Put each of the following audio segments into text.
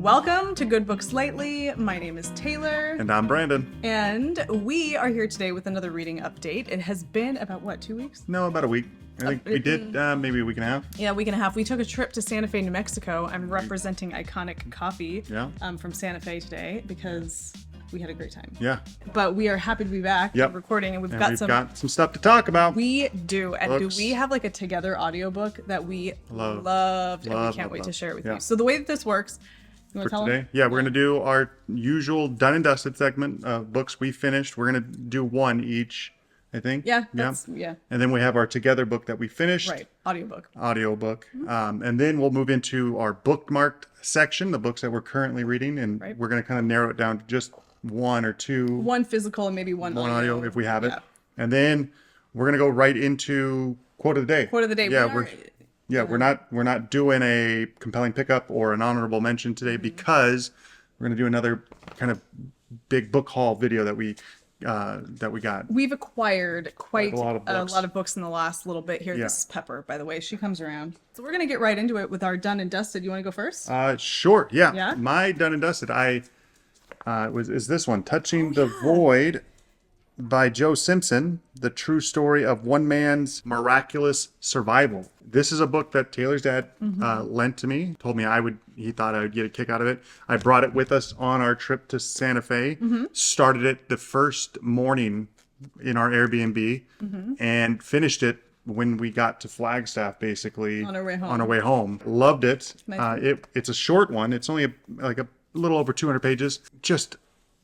Welcome to Good Books Lately. My name is Taylor. And I'm Brandon. And we are here today with another reading update. It has been about, 2 weeks? No, about a week. I think we did maybe a week and a half. Yeah, a week and a half. We took a trip to Santa Fe, New Mexico. I'm representing Iconic Coffee from Santa Fe today because we had a great time. Yeah. But we are happy to be back recording, and we've got some stuff to talk about. We do. And do we have like a together audiobook that we loved and we can't wait to share it with you. So the way that this works, you want to tell today? them? Yeah, we're going to do our usual done and dusted segment of books we finished. We're going to do one each, I think. Yeah. And then we have our together book that we finished. Right. Audiobook. Mm-hmm. And then we'll move into our bookmarked section, the books that we're currently reading. And we're going to kind of narrow it down to just one or two. One physical and maybe one audio if we have it. And then we're going to go right into quote of the day. Quote of the day. Yeah, we're not doing a compelling pickup or an honorable mention today because we're going to do another kind of big book haul video that we got. We've acquired quite a lot books. of books in the last little bit here. Yeah. This is Pepper, by the way. She comes around. So we're going to get right into it with our done and dusted. You want to go first? Sure. Yeah. My done and dusted. Is this one, Touching the Void by Joe Simpson, the true story of one man's miraculous survival. This is a book that Taylor's dad lent to me, told me he thought I would get a kick out of it. I brought it with us on our trip to Santa Fe, started it the first morning in our Airbnb, and finished it when we got to Flagstaff, basically. On our way home. Loved it. It's a short one. It's only a little over 200 pages. Just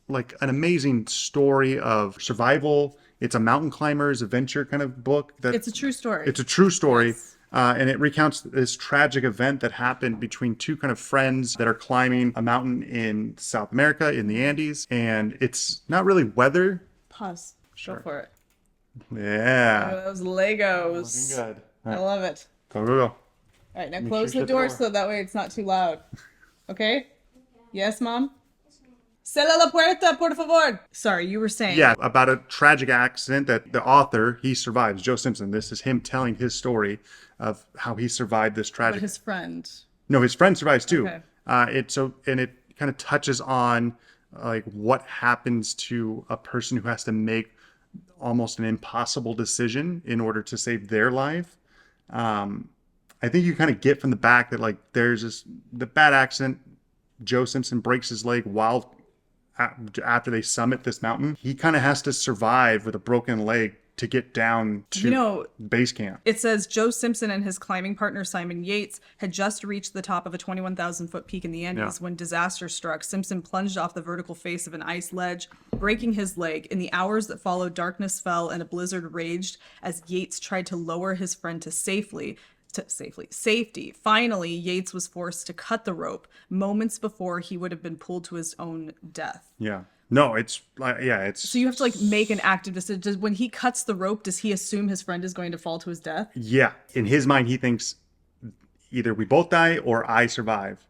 like an amazing story of survival. It's a mountain climber's adventure kind of book. It's a true story. It's a true story. Yes. And it recounts this tragic event that happened between two kind of friends that are climbing a mountain in South America in the Andes. And it's not really weather. Pause. Sure. Go for it. Yeah. Oh, those Legos. Looking good. Right. I love it. Go. All right, now close the door so that way it's not too loud. Okay? Yes, Mom? Cierra la puerta, por favor. Sorry, you were saying. Yeah, about a tragic accident that the author, he survives, Joe Simpson. This is him telling his story of how he survived this tragic. But his friend. No, his friend survives too. Okay. It kind of touches on like what happens to a person who has to make almost an impossible decision in order to save their life. I think you kind of get from the back that like there's the bad accident. Joe Simpson breaks his leg while after they summit this mountain. He kind of has to survive with a broken leg to get down to base camp. It says Joe Simpson and his climbing partner Simon Yates had just reached the top of a 21,000-foot peak in the Andes when disaster struck. Simpson plunged off the vertical face of an ice ledge, breaking his leg. In the hours that followed, darkness fell and a blizzard raged as Yates tried to lower his friend to safety. Finally, Yates was forced to cut the rope moments before he would have been pulled to his own death. Yeah. No, it's. So you have to make an active decision. When he cuts the rope, does he assume his friend is going to fall to his death? Yeah. In his mind, he thinks either we both die or I survive.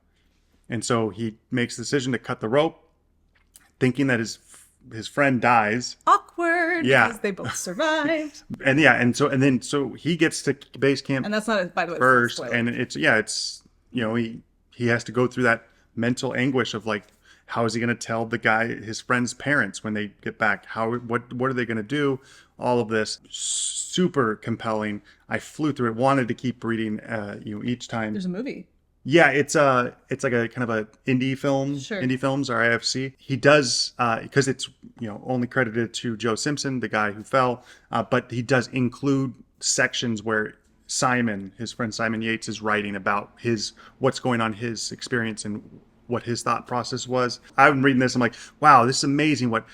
And so he makes the decision to cut the rope, thinking that his friend dies. Awkward. Because they both survived. So he gets to base camp. And that's not, by the way, first. And he has to go through that mental anguish of like, how is he going to tell his friend's parents when they get back? What are they going to do? All of this super compelling. I flew through it, wanted to keep reading, each time. There's a movie. Yeah, it's like a kind of a indie film. Sure. Indie films are IFC. He does because it's only credited to Joe Simpson, the guy who fell, but he does include sections where his friend Simon Yates, is writing about what's going on, his experience, and what his thought process was. I've been reading this. I'm like, wow, this is amazing. What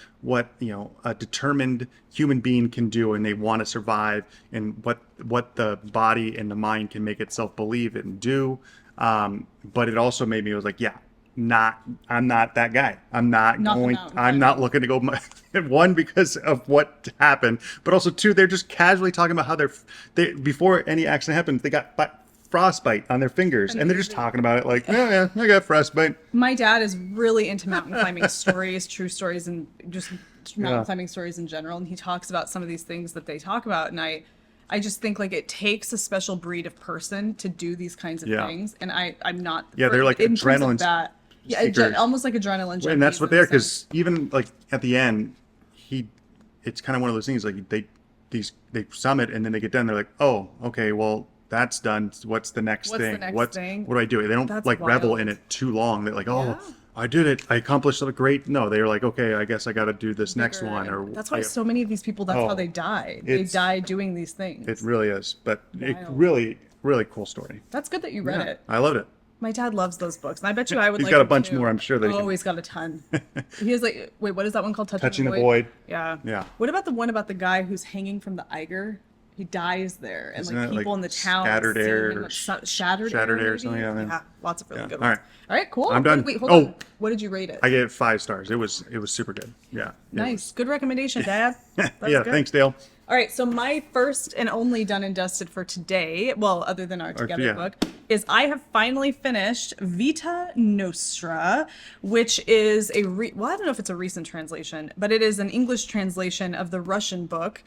a determined human being can do, and they want to survive, and what the body and the mind can make itself believe and do. But it also made me, it was like, I'm not that guy. I'm not looking to go one because of what happened, but also two, they're just casually talking about how they before any accident happened, they got frostbite on their fingers, and they're just talking about it like, yeah, I got frostbite. My dad is really into mountain climbing stories, true stories, and just mountain climbing stories in general. And he talks about some of these things that they talk about, and I just think like it takes a special breed of person to do these kinds of things, and I'm not. Yeah, they're like adrenaline. Yeah, seekers. almost like adrenaline junkies. And that's what in they a are, because sense. even like at the end, it's kind of one of those things like they summit and then they get done. They're like, oh, okay, well that's done. What's the next What's the thing? next thing? What do I do? They don't That's like revel in wild. it too long. They're like, oh, Yeah. I did it. I accomplished something great. No, they're like, okay, I guess I got to do this next Bigger, one. and Or that's why so many of these people, that's how Oh, they die. They it's- die doing these things. it really is. But it Wild. really, really cool story. That's good that you read Yeah, it. I loved it. My dad loves those books, and I bet you I would He's like got a them bunch too. more, I'm sure that he Oh, can- he's got a ton. He has like, wait, what is that one called? Touching the Void. Yeah. Yeah. What about the one about the guy who's hanging from the Eiger? He dies there, and Isn't like that, people like, in the town Scattered see Air him, or like, shattered Shattered Air or maybe? something, yeah, Yeah, lots of really yeah. good All ones. right. All right, cool. I'm done. Wait, hold Oh. on. What did you rate it? I gave it 5 stars. It was super good. Yeah. Nice, good recommendation, Dad. That was Yeah. good. Thanks, Dale. All right, so my first and only done and dusted for today, well, other than our Together yeah. book, is I have finally finished Vita Nostra, which is well, I don't know if it's a recent translation, but it is an English translation of the Russian book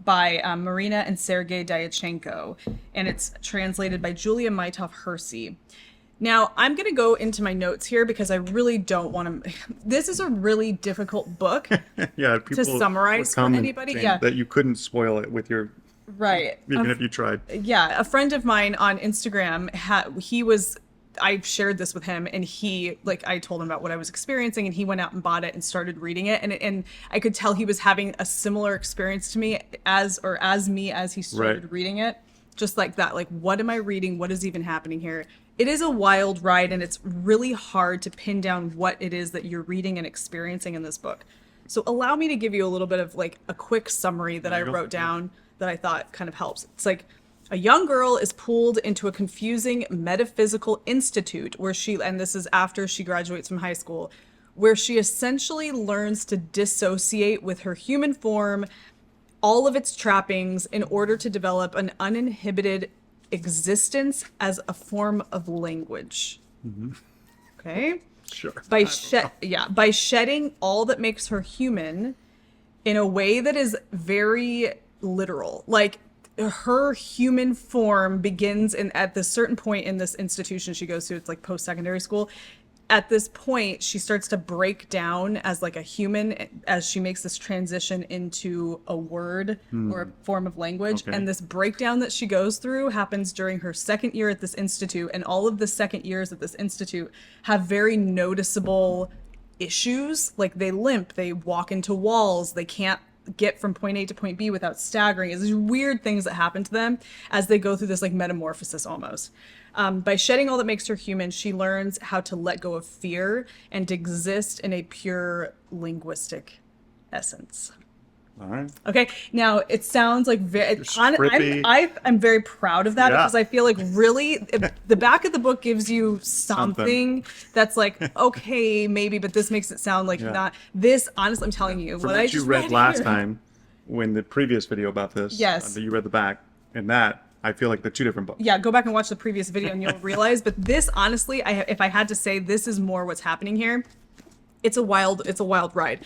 by Marina and Sergei Dyachenko, and it's translated by Julia Maitov-Hersey. Now, I'm going to go into my notes here because I really don't want to. This is a really difficult book. Yeah. People summarize would for come and anybody, saying yeah. that you couldn't spoil it with your, Right. even if you tried. Yeah, a friend of mine on Instagram, I shared this with him, and I told him about what I was experiencing, and he went out and bought it and started reading it, and I could tell he was having a similar experience to me as he started Right. reading it. Just like that, like, what am I reading? What is even happening here? It is a wild ride, and it's really hard to pin down what it is that you're reading and experiencing in this book. So allow me to give you a little bit of like a quick summary that I you go. wrote down that I thought kind of helps. It's like a young girl is pulled into a confusing metaphysical institute and this is after she graduates from high school, where she essentially learns to dissociate with her human form, all of its trappings, in order to develop an uninhibited existence as a form of language. Okay? Sure. By shedding all that makes her human in a way that is very literal. Like, her human form begins at this certain point in this institution she goes to. It's like post-secondary school. At this point, she starts to break down as like a human as she makes this transition into a word or a form of language. Okay. And this breakdown that she goes through happens during her second year at this institute. And all of the second years at this institute have very noticeable issues. Like, they limp, they walk into walls, they can't get from point A to point B without staggering. It's these weird things that happen to them as they go through this like metamorphosis almost. By shedding all that makes her human, she learns how to let go of fear and exist in a pure linguistic essence. All right. Okay, now it sounds like trippy. I'm very proud of that Yeah. because I feel like really the back of the book gives you something that's like, okay, maybe, but this makes it sound like Yeah. not. This, honestly, I'm telling you, From what I what you just read last here- time, when the previous video about this, Yes. that you read the back, and that, I feel like they're 2 different books. Yeah, go back and watch the previous video and you'll realize. But this, honestly, if I had to say, this is more what's happening here. It's a wild ride.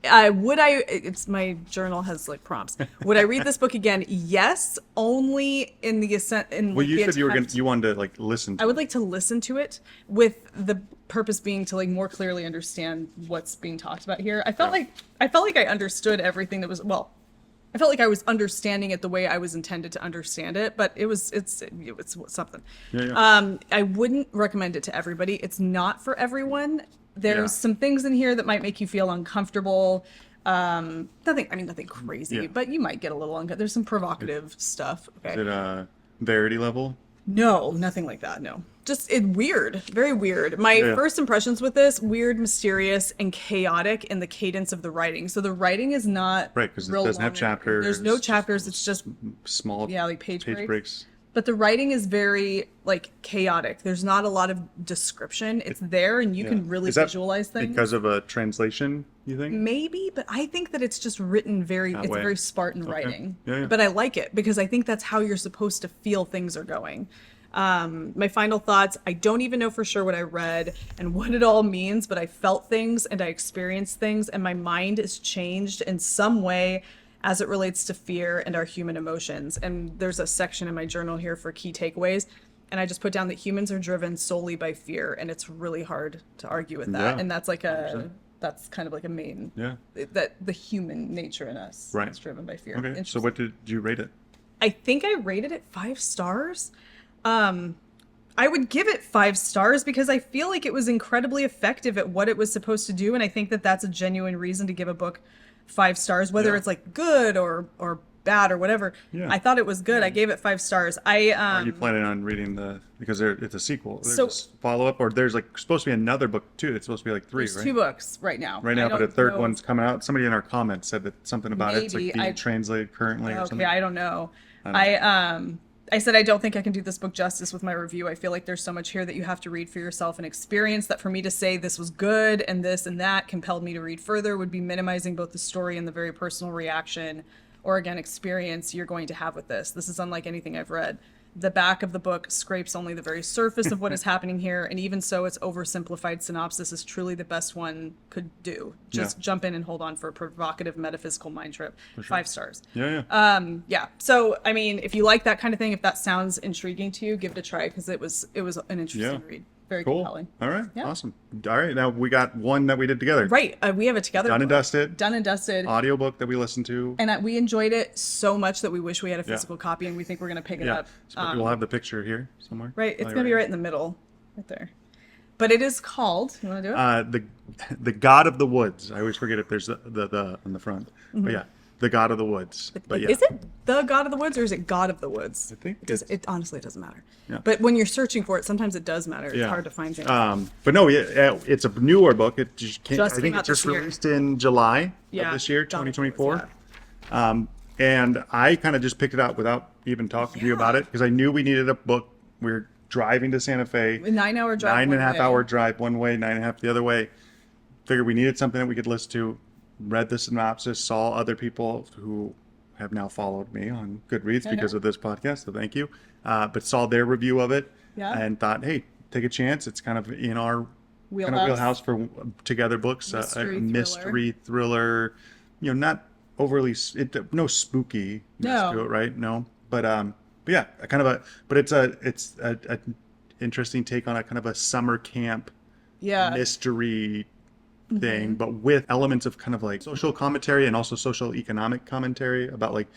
It's my journal has like prompts. Would I read this book again? Yes, only in the ascent. Well, you said you wanted to like listen to I would like to listen to it with the purpose being to like more clearly understand what's being talked about here. I felt like I understood everything that was, well, I felt like I was understanding it the way I was intended to understand it, but it's something. Yeah. I wouldn't recommend it to everybody. It's not for everyone. There's Yeah. some things in here that might make you feel uncomfortable. Nothing crazy, Yeah. but you might get a little uncomfortable. There's some provocative stuff. Okay. Is it Verity level? No, nothing like that. No. Just weird. Very weird. My Yeah. first impressions with this, weird, mysterious, and chaotic in the cadence of the writing. So the writing is not Right, 'cause it real doesn't have long. chapters. There's no chapters. It's just, Small yeah, like page breaks. but the writing is very like chaotic. There's not a lot of description. It's there and you Yeah. can really Is that visualize things. because of a translation, you think? Maybe, but I think that it's just written it's way. very Spartan Okay. writing. Yeah, yeah. But I like it because I think that's how you're supposed to feel things are going. My final thoughts, I don't even know for sure what I read and what it all means, but I felt things and I experienced things and my mind is changed in some way as it relates to fear and our human emotions. And there's a section in my journal here for key takeaways. And I just put down that humans are driven solely by fear, and it's really hard to argue with that. Yeah, And that's like 100%. that's kind of like a main, Yeah. that the human nature in us Right. is driven by fear. Okay. So Interesting. what did you rate it? I think I rated it 5 stars. I would give it 5 stars because I feel like it was incredibly effective at what it was supposed to do, and I think that that's a genuine reason to give a book 5 stars, whether Yeah. it's like good or bad or whatever. Yeah. I thought it was good. I gave it 5 stars. Are you planning on reading because it's a sequel? There's a follow up, or there's like supposed to be another book too. It's supposed to be like 3, There's right? 2 books right now. Right now, I but a don't third know- one's coming out. Somebody in our comments said that something about it's like Maybe. being translated currently or Okay, something. I don't know. I don't I said I don't think I can do this book justice with my review. I feel like there's so much here that you have to read for yourself and experience, that for me to say this was good and this and that compelled me to read further would be minimizing both the story and the very personal reaction or, again, experience you're going to have with this. This is unlike anything I've read. The back of the book scrapes only the very surface of what is happening here, and even so, its oversimplified synopsis is truly the best one could do. Just jump in and hold on for a provocative metaphysical mind trip. 5 stars. Yeah. Yeah. So, I mean, if you like that kind of thing, if that sounds intriguing to you, give it a try because it was an interesting read. Very Cool. compelling. All right. Yeah. Awesome. All right. Now we got one that we did together. Right. We have it together. Done and dusted. Done and dusted. Audiobook that we listened to. And we enjoyed it so much that we wish we had a physical copy, and we think we're going to pick it Yeah. up. So we'll have the picture here somewhere. Right. It's While going to be you're right in the middle. Right there. But it is called, you want to do it? the God of the Woods. I always forget if there's the on the front. But yeah, the God of the Woods. But yeah. Is it the God of the Woods or is it God of the Woods? I think it honestly doesn't matter. Yeah. But when you're searching for it, sometimes it does matter. It's Yeah. hard to find things. But no, it's a newer book. It just came, Just I think came out it just this year. released in July of this year, God of the 2024. Woods, yeah. And I kind of just picked it out without even talking to you about it because I knew we needed a book. We were driving to Santa Fe. A 9-hour drive. 9.5 one hour way. drive one way, 9.5 the other way. Figured we needed something that we could listen to. Read the synopsis, saw other people who have now followed me on Goodreads because of this podcast, so thank you. But saw their review of it and thought, hey, take a chance. It's kind of in our kind of wheelhouse for together books, a mystery thriller. You know, not overly no spooky to it, right? No, but yeah, it's a interesting take on a kind of a summer camp mystery thing, but with elements of kind of like social commentary and also social economic commentary about like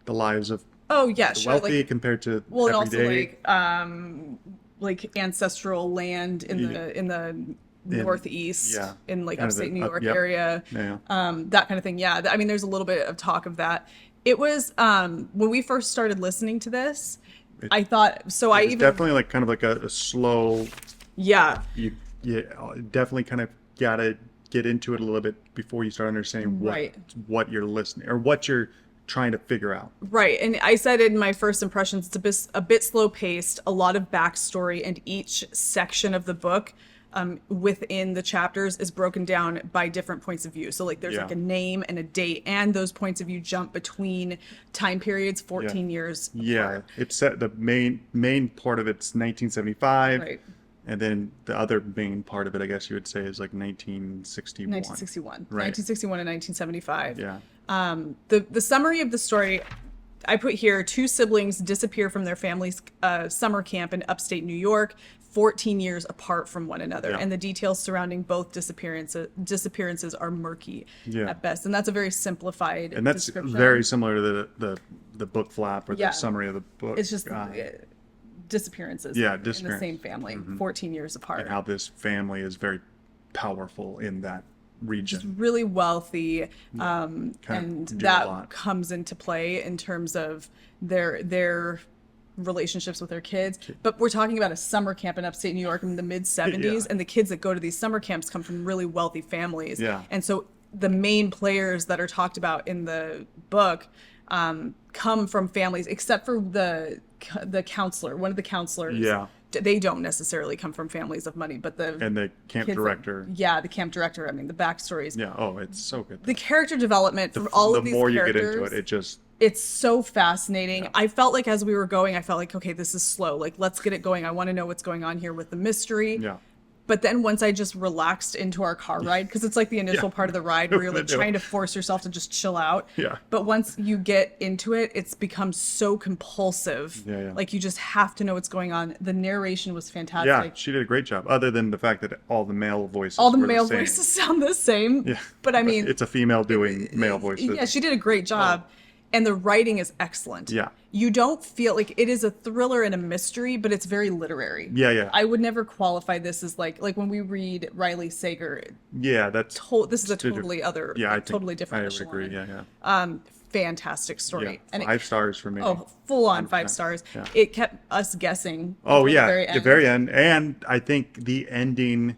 the lives of the wealthy compared to and everyday. also like ancestral land in the Northeast, in like kind of upstate New York yep. area, Yeah. that kind of thing. Yeah, I mean, there's a little bit of talk of that. It was when we first started listening to this, I thought so. I even definitely like kind of like a slow. Yeah. You definitely kind of gotta get into it a little bit before you start understanding what you're listening or what you're trying to figure out. Right. And I said in my first impressions, it's a bit slow paced, a lot of backstory, and each section of the book within the chapters is broken down by different points of view. So like there's like a name and a date, and those points of view jump between time periods 14 years apart. It's set the main part of it's 1975. Right. And then the other main part of it, I guess you would say, is like 1961. 1961. Right. 1961 and 1975. Yeah. The summary of the story I put here: 2 siblings disappear from their family's summer camp in upstate New York, 14 years apart from one another, and the details surrounding both disappearances are murky at best. And that's a very simplified and that's description. very similar to the book flap or the summary of the book. It's just disappearances in the same family, 14 years apart. And how this family is very powerful in that region. Just really wealthy, and that comes into play in terms of their relationships with their kids. But we're talking about a summer camp in upstate New York in the mid 70s, and the kids that go to these summer camps come from really wealthy families. And so the main players that are talked about in the book come from families, except for the counselor, one of the counselors. They don't necessarily come from families of money, but the camp director. The camp director. I mean, the backstories. It's so good. The character development for all of these characters. The more you get into it, it's so fascinating. I felt like as we were going, I felt like, okay, this is slow. Like, let's get it going. I want to know what's going on here with the mystery. But then once I just relaxed into our car ride, because it's like the initial part of the ride where you're like trying to force yourself to just chill out. Yeah. But once you get into it, it's become so compulsive. Yeah. Like you just have to know what's going on. The narration was fantastic. Yeah, she did a great job. Other than the fact that all the male voices, All the were male same. voices sound the same. Yeah, But I mean, it's a female doing male voices. yeah, she did a great job. And the writing is excellent. Yeah. You don't feel like it is a thriller and a mystery, but it's very literary. Yeah. I would never qualify this as like when we read Riley Sager. Yeah, that's This is a totally other, Yeah, like, totally different. I echelon. agree. Yeah. Fantastic story. Yeah, And 5 stars for me. full on 5 stars. Yeah. It kept us guessing. Oh until yeah, the very end, and I think the ending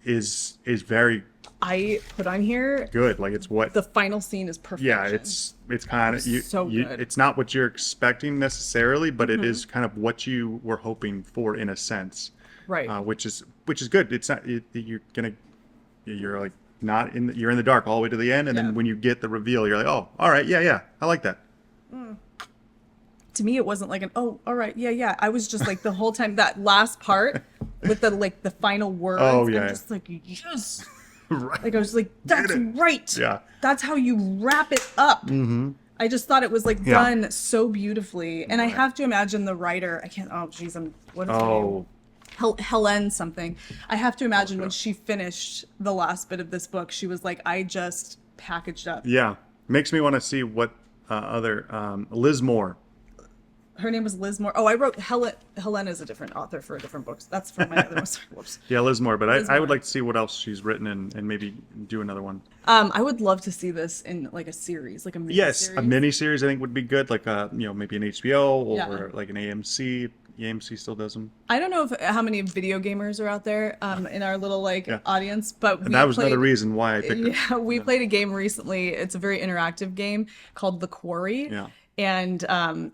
is very I put on here good. Like it's what the final scene is perfect. yeah, it's kind of so good. it's not what you're expecting necessarily, but it is kind of what you were hoping for in a sense, right. which is good. It's not you're like not in you're in the dark all the way to the end, and then when you get the reveal, you're like, oh, all right, yeah, I like that. To me, it wasn't like all right, yeah. I was just like the whole time that last part with the final words. Oh, yeah. I'm just like, yes. Right. Like I was like, that's right. Yeah. That's how you wrap it up. Mm-hmm. I just thought it was like done so beautifully, and I have to imagine the writer. I can't. Oh, geez, what is her name? Helen something. I have to imagine when she finished the last bit of this book, she was like, I just packaged up. Yeah, makes me want to see what other Liz Moore. Her name was Liz Moore. Oh, I wrote Helen is a different author for a different book. That's for my other one. Sorry, whoops. Yeah, Liz Moore. But Liz I would Moore. like to see what else she's written and maybe do another one. I would love to see this in like a series, like a mini Yes, series. a mini series I think would be good. Like maybe an HBO or Yeah. like an AMC. The AMC still does them. I don't know how many video gamers are out there in our little audience, but And that was another reason why I picked it. Yeah, we played a game recently. It's a very interactive game called The Quarry. Yeah. And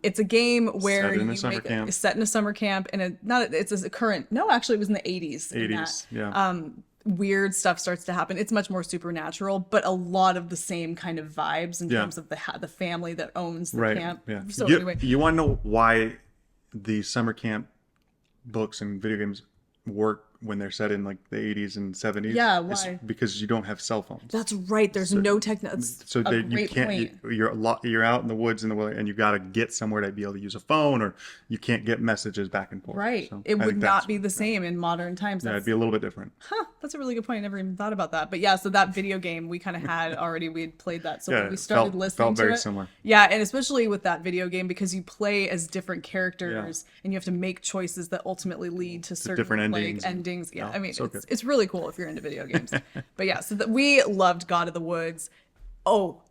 it's a game where Set in a summer camp. It's set in a summer camp, and it's a current. No, actually, it was in the 80s. 80s, yeah. Weird stuff starts to happen. It's much more supernatural, but a lot of the same kind of vibes in terms of the family that owns the Right. camp. Yeah. So you, anyway, you want to know why the summer camp books and video games work when they're set in like the 80s and 70s? Yeah, It's why? because you don't have cell phones. that's right. There's no technology. So that you can't. You're out in the woods and you got to get somewhere to be able to use a phone, or you can't get messages back and forth. Right. So It I would think not be the same in modern times. Yeah, it'd be a little bit different. That's a really good point. I never even thought about that. But yeah, so that video game we kind of had already. We had played that. So Yeah, when we it started felt listening to very it. similar. Yeah, and especially with that video game because you play as different characters and you have to make choices that ultimately lead to certain different like, endings. endings. Yeah, No, I mean so good. it's really cool if you're into video games. But yeah, so we loved God of the Woods. Oh,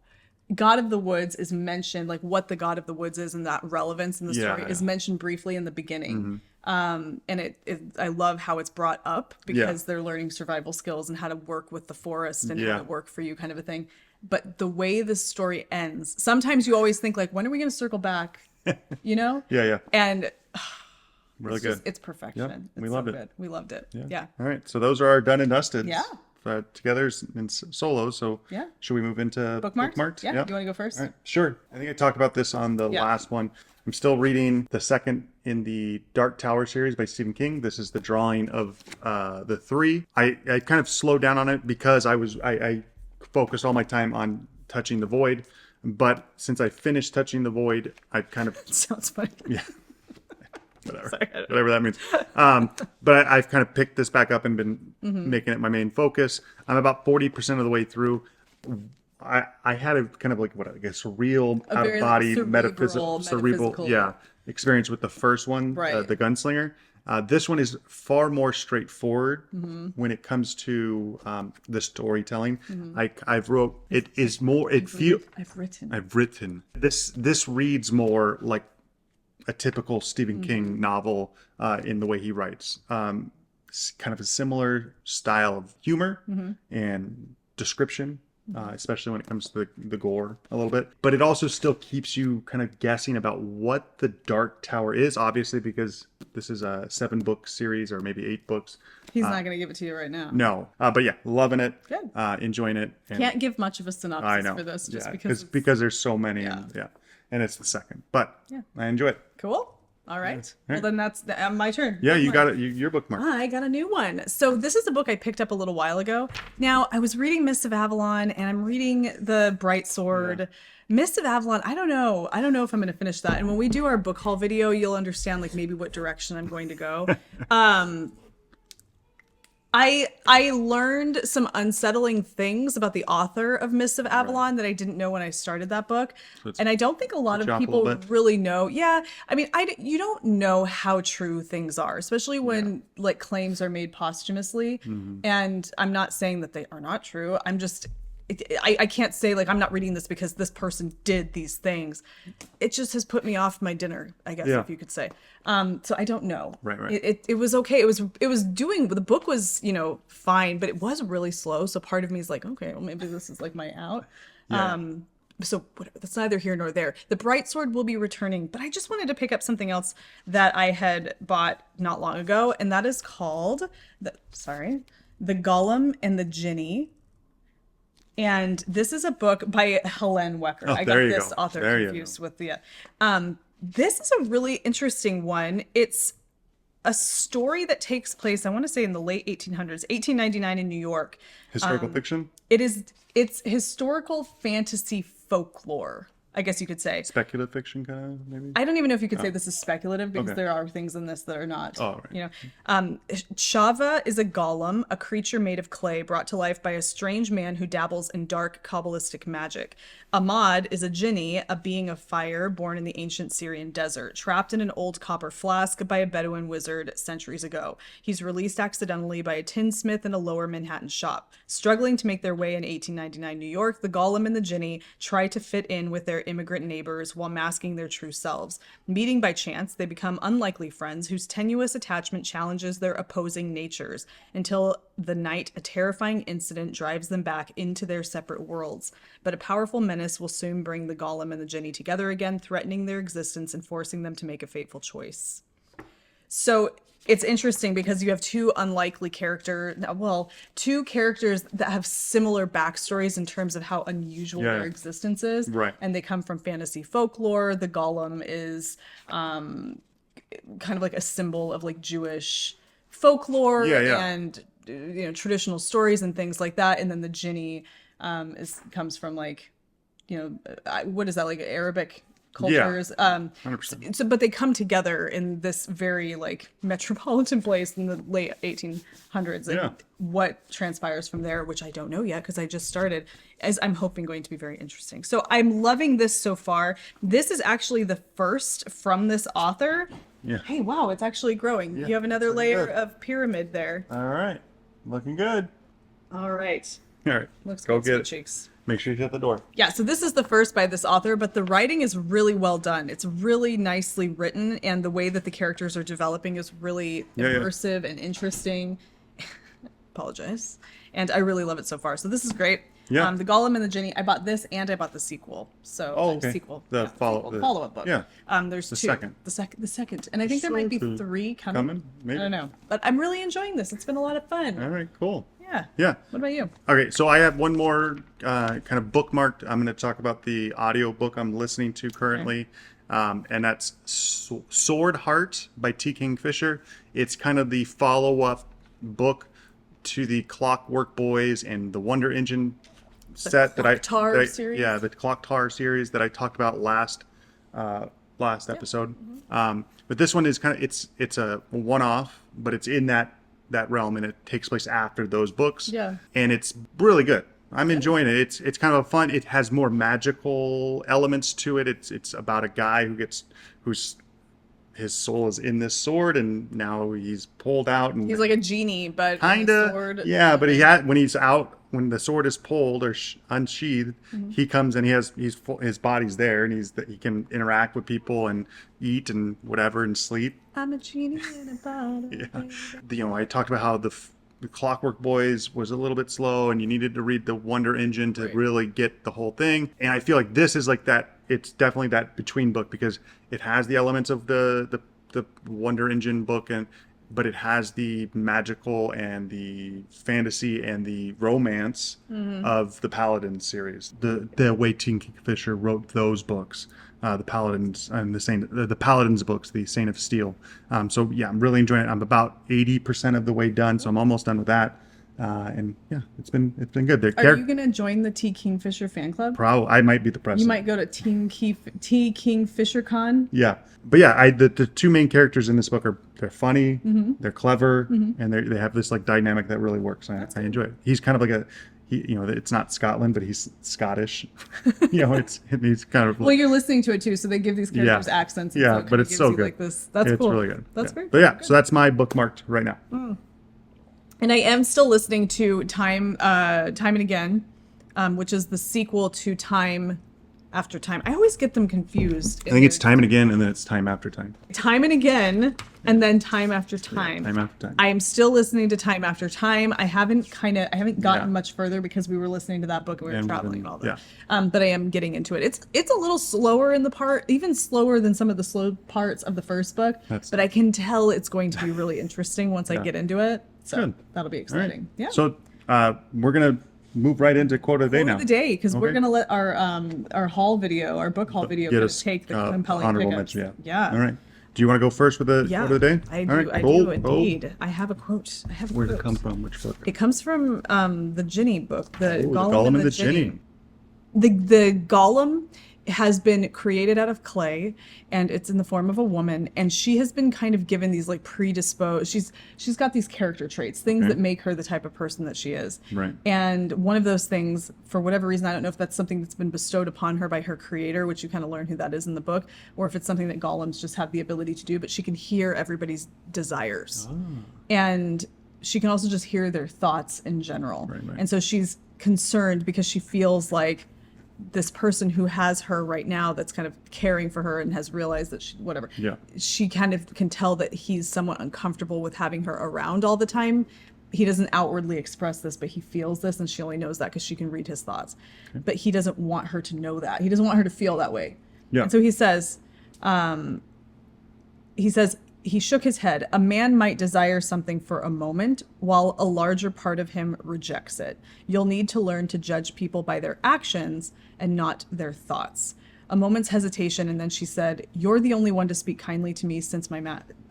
God of the Woods is mentioned, like what the God of the Woods is and that relevance in the story is mentioned briefly in the beginning. And I love how it's brought up because they're learning survival skills and how to work with the forest and how to work for you kind of a thing. But the way this story ends, sometimes you always think like, when are we going to circle back? You know? Yeah. And Really good. it's perfection. Yep, It's we loved so it. good. We loved it. Yeah. All right. So those are our done and dusted. Yeah. Together and solo. So Yeah. should we move into Bookmarked? Yeah. Yep. Do you want to go first? All right. Sure. I think I talked about this on the last one. I'm still reading the second in the Dark Tower series by Stephen King. This is the drawing of the 3. I kind of slowed down on it because I focused all my time on Touching the Void. But since I finished Touching the Void, I've kind of Sounds funny. yeah. Whatever that means. But I've kind of picked this back up and been making it my main focus. I'm about 40% of the way through. I had a kind of like surreal, out of body, metaphysical, cerebral, experience with the first one, the Gunslinger. This one is far more straightforward when it comes to the storytelling. I've written. This reads more like a typical Stephen King novel in the way he writes. It's kind of a similar style of humor and description, especially when it comes to the gore a little bit. But it also still keeps you kind of guessing about what the Dark Tower is, obviously, because this is a 7-book series or maybe 8 books. He's not going to give it to you right now. No, but yeah, loving it, Good. Enjoying it. And Can't give much of a synopsis I know for this just yeah, because because there's so many. And it's the second, but I enjoy it. Cool. All right. Yeah. Well, then that's my turn. Yeah, you Bookmark. got it. Your bookmark. I got a new one. So this is a book I picked up a little while ago. Now, I was reading Mists of Avalon and I'm reading The Bright Sword. Yeah. Mists of Avalon, I don't know. I don't know if I'm going to finish that. And when we do our book haul video, you'll understand like maybe what direction I'm going to go. I learned some unsettling things about the author of Mists of Avalon that I didn't know when I started that book. And I don't think a lot of people really know. Yeah. I mean, you don't know how true things are, especially when like claims are made posthumously. And I'm not saying that they are not true. I'm just, I can't say like I'm not reading this because this person did these things. It just has put me off my dinner, I guess, if you could say. So I don't know. Right. It was okay. It was doing, the book was, fine, but it was really slow. So part of me is like, okay, well maybe this is like my out. So whatever, that's neither here nor there. The Bright Sword will be returning, but I just wanted to pick up something else that I had bought not long ago, and that is called The Golem and the Jinni. And this is a book by Helene Wecker. I got this author confused with the. This is a really interesting one. It's a story that takes place, I want to say, in the late 1800s, 1899 in New York. Historical fiction? It's historical fantasy folklore, I guess you could say. Speculative fiction, kind of, maybe? I don't even know if you could say this is speculative because there are things in this that are not. Oh, right. Shava is a golem, a creature made of clay brought to life by a strange man who dabbles in dark Kabbalistic magic. Ahmad is a jinni, a being of fire born in the ancient Syrian desert, trapped in an old copper flask by a Bedouin wizard centuries ago. He's released accidentally by a tinsmith in a lower Manhattan shop. Struggling to make their way in 1899 New York, the golem and the jinni try to fit in with their immigrant neighbors while masking their true selves. Meeting by chance, they become unlikely friends whose tenuous attachment challenges their opposing natures until the night a terrifying incident drives them back into their separate worlds. But a powerful menace will soon bring the golem and the jinni together again, threatening their existence and forcing them to make a fateful choice. So it's interesting because you have two characters that have similar backstories in terms of how unusual their existence is. Right. And they come from fantasy folklore. The golem is kind of like a symbol of like Jewish folklore and traditional stories and things like that. And then the jinni comes from like, what is that, like Arabic cultures? 100%. So, but they come together in this very like metropolitan place in the late 1800s. And what transpires from there, which I don't know yet because I just started, is I'm hoping going to be very interesting. So I'm loving this so far. This is actually the first from this author. Yeah. Hey, wow, it's actually growing. You have another layer of pyramid there. All right. Looking good. All right. All right. Looks Go good, get sweet it. cheeks. Make sure you shut the door. Yeah, so this is the first by this author, but the writing is really well done. It's really nicely written, and the way that the characters are developing is really immersive and interesting. Apologize. And I really love it so far. So this is great. Yeah. The Golem and the Jinni. I bought this and I bought the sequel. So Sequel. The follow-up book. Yeah. There's the two. Second. The second. And I think there might be three coming. Maybe. I don't know. But I'm really enjoying this. It's been a lot of fun. All right, cool. Yeah. Yeah. What about you? Okay, so I have one more kind of bookmarked. I'm going to talk about the audio book I'm listening to currently. Okay. And that's Sword Heart by T. Kingfisher. It's kind of the follow-up book to the Clockwork Boys and the Wonder Engine set series? Yeah, the Clock Tower series that I talked about last episode. Mm-hmm. But this one is kind of it's a one-off, but it's in that realm, and it takes place after those books. Yeah. And it's really good. I'm enjoying it. It's kind of fun. It has more magical elements to it. It's about a guy whose his soul is in this sword, and now he's pulled out, and he's like a genie, but kinda sword. Yeah, but when the sword is pulled or unsheathed, he comes and his body's there, and he can interact with people and eat and whatever and sleep. I'm a genie in a bottle. Yeah. I talked about how the Clockwork Boys was a little bit slow, and you needed to read the Wonder Engine to really get the whole thing. And I feel like this is like that. It's definitely that between book because it has the elements of the Wonder Engine book, but it has the magical and the fantasy and the romance of the Paladin series. The way T. Kingfisher wrote those books the Paladins and the Paladins books, the Saint of Steel. So yeah, I'm really enjoying it. I'm about 80% of the way done, so I'm almost done with that. And yeah, it's been good. Are you gonna join the T Kingfisher fan club? Probably, I might be the president. You might go to T Kingfisher Con. Yeah, but yeah, the two main characters in this book they're funny, they're clever, and they have this like dynamic that really works. I enjoy it. He's kind of like it's not Scotland, but he's Scottish. He's kind of. Well, you're listening to it too, so they give these characters accents. And yeah, so but it's so good. Like this. That's it's cool. really good. That's great. But yeah, so that's my bookmarked right now. And I am still listening to Time and Again, which is the sequel to Time After Time. I always get them confused. I think it's Time and Again, and then it's Time After Time. Time and Again, and then Time After Time. Time After Time. I am still listening to Time After Time. I haven't gotten much further because we were listening to that book and we were traveling and all that. But I am getting into it. It's a little slower in the part, even slower than some of the slow parts of the first book. But I can tell it's going to be really interesting once I get into it. So Good. That'll be exciting. Right. Yeah. So we're gonna move right into quote of the day now. Quote of the day, because we're gonna let our haul video, our book haul video, kind of take the compelling honorable pickups. mention. Yeah. All right. Do you want to go first with the quote of the day? I do. All right, I cool. do indeed. I have a quote. Where did it come from? Which book? It comes from the Ginny book, the Gollum and the Ginny. The Gollum has been created out of clay, and it's in the form of a woman, and she has been kind of given these like predisposed, she's got these character traits, things that make her the type of person that she is. Right. And one of those things, for whatever reason, I don't know if that's something that's been bestowed upon her by her creator, which you kind of learn who that is in the book, or if it's something that golems just have the ability to do, but she can hear everybody's desires. And she can also just hear their thoughts in general. Right. And so she's concerned because she feels like this person who has her right now that's kind of caring for her and has realized that she kind of can tell that he's somewhat uncomfortable with having her around all the time. He doesn't outwardly express this, but he feels this, and she only knows that because she can read his thoughts. But he doesn't want her to know that. He doesn't want her to feel that way. And so he says, he shook his head. A man might desire something for a moment, while a larger part of him rejects it. You'll need to learn to judge people by their actions and not their thoughts. A moment's hesitation, and then she said, "You're the only one to speak kindly to me since my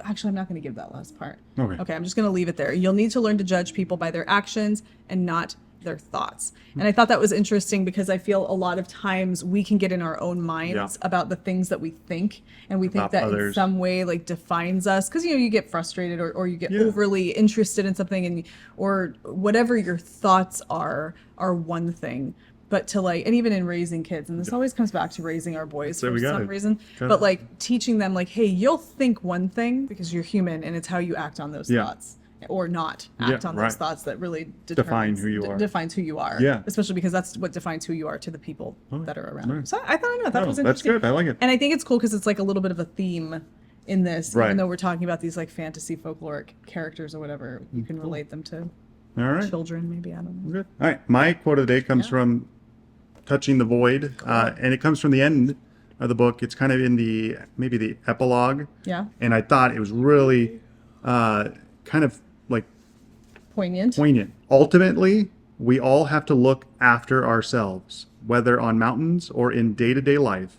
Actually, I'm not going to give that last part. Okay, I'm just going to leave it there. You'll need to learn to judge people by their actions and not their thoughts." And I thought that was interesting because I feel a lot of times we can get in our own minds about the things that we think, and we think that in some way like defines us, because you get frustrated or you get overly interested in something, or whatever your thoughts are one thing. But to and even in raising kids, and this always comes back to raising our boys for some reason, but like teaching them hey, you'll think one thing because you're human, and it's how you act on those thoughts. Or not act on those thoughts that really defines who you are. Yeah. Especially because that's what defines who you are to the people that are around. So I thought it was interesting. That's good. I like it. And I think it's cool because it's like a little bit of a theme in this, even though we're talking about these like fantasy folkloric characters or whatever. You can relate them to children, maybe. I don't know. Good. All right. My quote of the day comes from Touching the Void, and it comes from the end of the book. It's kind of in maybe the epilogue. Yeah. And I thought it was really kind of like poignant. Ultimately, we all have to look after ourselves, whether on mountains or in day-to-day life.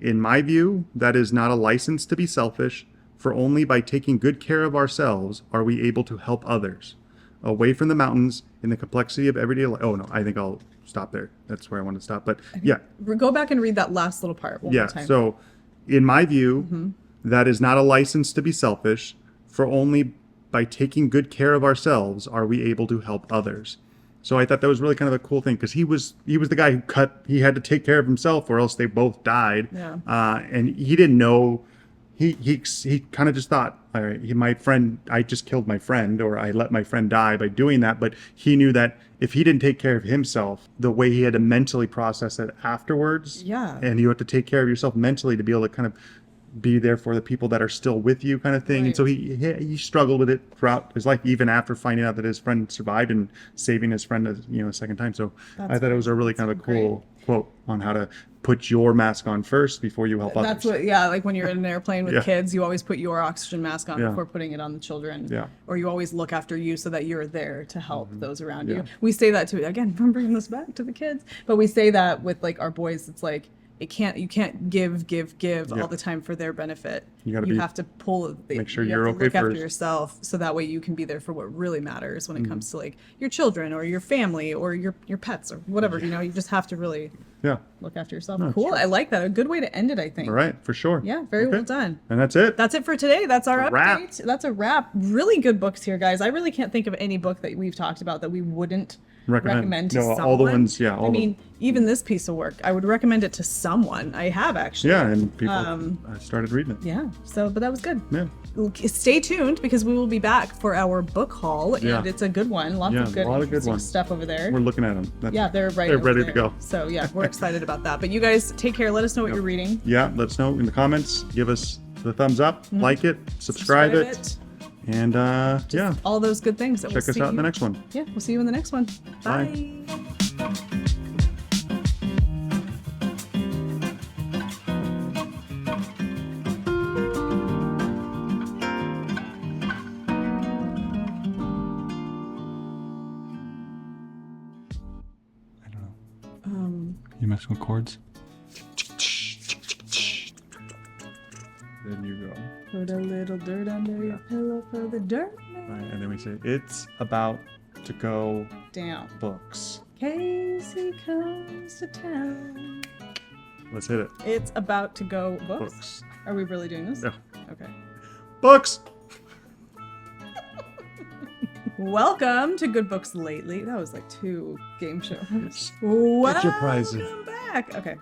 In my view, that is not a license to be selfish, for only by taking good care of ourselves are we able to help others. Away from the mountains, in the complexity of everyday life. Oh, no, I think I'll stop there. That's where I want to stop. But yeah. Go back and read that last little part one more time. So in my view, that is not a license to be selfish, for only by taking good care of ourselves are we able to help others. So I thought that was really kind of a cool thing, because he was the guy who he had to take care of himself or else they both died. Yeah. And he didn't know, he kind of just thought, all right, my friend, I just killed my friend, or I let my friend die by doing that. But he knew that if he didn't take care of himself, the way he had to mentally process it afterwards. Yeah. And you have to take care of yourself mentally to be able to kind of be there for the people that are still with you, kind of thing. And so he struggled with it throughout his life, even after finding out that his friend survived and saving his friend a second time. So I thought it was a really kind of a cool quote on how to put your mask on first before you help others. That's what, like when you're in an airplane with kids, you always put your oxygen mask on before putting it on the children. Yeah. Or you always look after you so that you're there to help those around you. We say that too. Again, I'm bringing this back to the kids, but we say that with like our boys. It's like, you can't give Yeah. all the time for their benefit. You gotta have to make sure you you're have to okay look after first. yourself, so that way you can be there for what really matters when it Mm-hmm. comes to like your children or your family or your pets or whatever. You just have to really Yeah. look after yourself. No, Cool. sure. I like that. A good way to end it, I think. All right, for sure. Yeah, very Okay. well done. And that's it. That's it for today. That's our a wrap. update. That's a wrap. Really good books here, guys. I really can't think of any book that we've talked about that we wouldn't recommend to No, someone. all the ones, yeah. I mean, even this piece of work, I would recommend it to someone. I have actually. Yeah, and people started reading it. Yeah. So, but that was good. Yeah. Stay tuned because we will be back for our book haul, and Yeah. it's a good one. Lots Yeah, of good, a lot of good interesting ones. stuff over there. We're looking at them. Yeah, they're right. They're over ready there. to go. So yeah, we're excited about that. But you guys take care. Let us know what you're reading. Yeah, let us know in the comments. Give us the thumbs up, like it, subscribe it. And yeah, All those good things. That check we'll us see out in the you- next one. Yeah, we'll see you in the next one. Bye. Bye. I don't know. You messing with chords? Then you go. Put a little dirt under your pillow for the dirt man. Right, and then we say, it's about to go Down. books. Casey comes to town. Let's hit it. It's about to go books. Books. Are we really doing this? Yeah. Okay. Books! Welcome to Good Books Lately. That was like 2 game shows. Yes. Welcome Get your prizes. back. Okay.